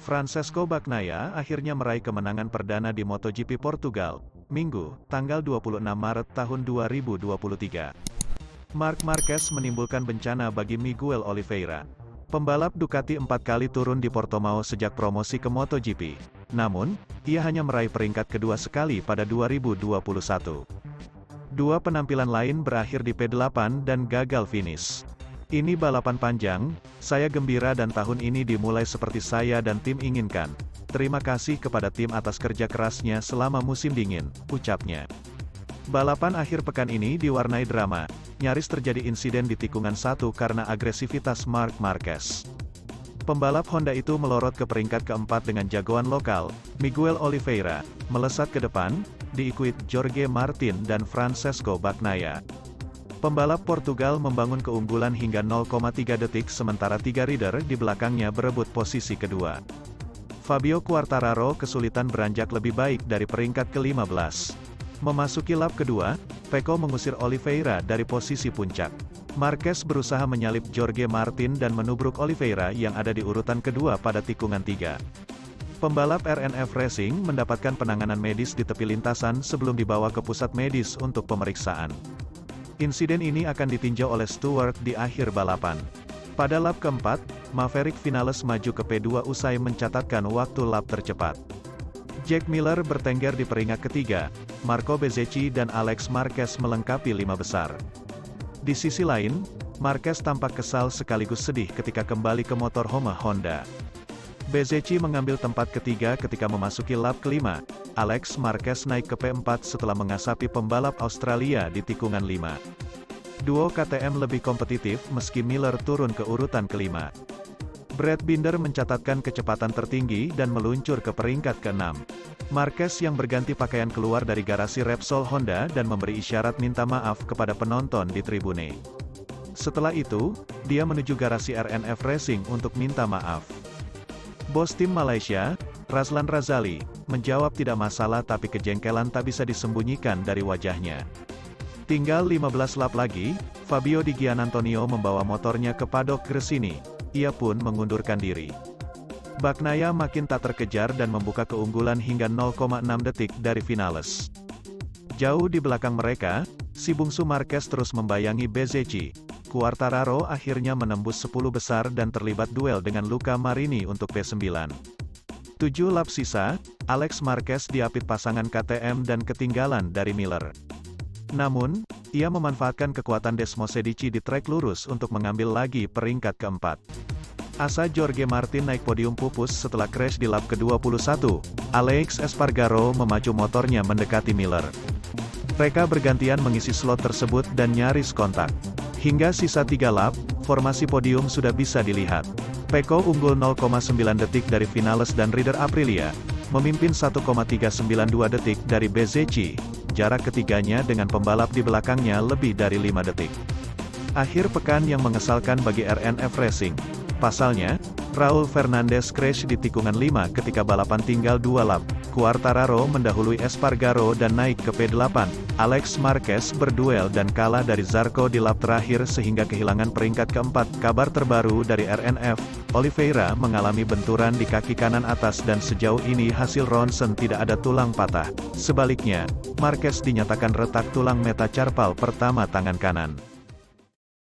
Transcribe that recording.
Francesco Bagnaia akhirnya meraih kemenangan perdana di MotoGP Portugal, Minggu, tanggal 26 Maret tahun 2023. Marc Marquez menimbulkan bencana bagi Miguel Oliveira. Pembalap Ducati 4 kali turun di Portimao sejak promosi ke MotoGP. Namun, ia hanya meraih peringkat kedua sekali pada 2021. Dua penampilan lain berakhir di P8 dan gagal finish. Ini balapan panjang, saya gembira dan tahun ini dimulai seperti saya dan tim inginkan. Terima kasih kepada tim atas kerja kerasnya selama musim dingin, ucapnya. Balapan akhir pekan ini diwarnai drama, nyaris terjadi insiden di tikungan 1 karena agresivitas Marc Marquez. Pembalap Honda itu melorot ke peringkat keempat dengan jagoan lokal, Miguel Oliveira, melesat ke depan, diikuti Jorge Martin dan Francesco Bagnaia. Pembalap Portugal membangun keunggulan hingga 0,3 detik sementara 3 rider di belakangnya berebut posisi kedua. Fabio Quartararo kesulitan beranjak lebih baik dari peringkat ke-15. Memasuki lap kedua, Pecco mengusir Oliveira dari posisi puncak. Marquez berusaha menyalip Jorge Martin dan menubruk Oliveira yang ada di urutan kedua pada tikungan 3. Pembalap RNF Racing mendapatkan penanganan medis di tepi lintasan sebelum dibawa ke pusat medis untuk pemeriksaan. Insiden ini akan ditinjau oleh Stewart di akhir balapan. Pada lap keempat, Maverick Vinales maju ke P2 usai mencatatkan waktu lap tercepat. Jack Miller bertengger di peringkat ketiga, Marco Bezzecchi dan Alex Marquez melengkapi 5 besar. Di sisi lain, Marquez tampak kesal sekaligus sedih ketika kembali ke motorhome Honda. Bezzecchi mengambil tempat ketiga ketika memasuki lap kelima. Alex Marquez naik ke P4 setelah mengasapi pembalap Australia di tikungan 5. Duo KTM lebih kompetitif meski Miller turun ke urutan kelima. Brad Binder mencatatkan kecepatan tertinggi dan meluncur ke peringkat ke-6. Marquez yang berganti pakaian keluar dari garasi Repsol Honda dan memberi isyarat minta maaf kepada penonton di tribune. Setelah itu, dia menuju garasi RNF Racing untuk minta maaf. Bos tim Malaysia, Razlan Razali, menjawab tidak masalah tapi kejengkelan tak bisa disembunyikan dari wajahnya. Tinggal 15 lap lagi, Fabio Di Gianantonio membawa motornya ke paddock Gresini. Ia pun mengundurkan diri. Bagnaia makin tak terkejar dan membuka keunggulan hingga 0,6 detik dari Vinales. Jauh di belakang mereka, si bungsu Marquez terus membayangi Bezzecchi. Quartararo akhirnya menembus 10 besar dan terlibat duel dengan Luca Marini untuk P9. 7 lap sisa, Alex Marquez diapit pasangan KTM dan ketinggalan dari Miller. Namun, ia memanfaatkan kekuatan Desmosedici di trek lurus untuk mengambil lagi peringkat keempat. Asa Jorge Martin naik podium pupus setelah crash di lap ke-21. Alex Espargaro memacu motornya mendekati Miller. Mereka bergantian mengisi slot tersebut dan nyaris kontak. Hingga sisa 3 lap, formasi podium sudah bisa dilihat. Pecco unggul 0,9 detik dari Vinales dan rider Aprilia, memimpin 1,392 detik dari Bezzecchi. Jarak ketiganya dengan pembalap di belakangnya lebih dari 5 detik. Akhir pekan yang mengesalkan bagi RNF Racing. Pasalnya, Raul Fernandez crash di tikungan 5 ketika balapan tinggal 2 lap. Quartararo mendahului Espargaro dan naik ke P8. Alex Marquez berduel dan kalah dari Zarco di lap terakhir sehingga kehilangan peringkat keempat. Kabar terbaru dari RNF, Oliveira mengalami benturan di kaki kanan atas dan sejauh ini hasil ronsen tidak ada tulang patah. Sebaliknya, Marquez dinyatakan retak tulang metacarpal pertama tangan kanan.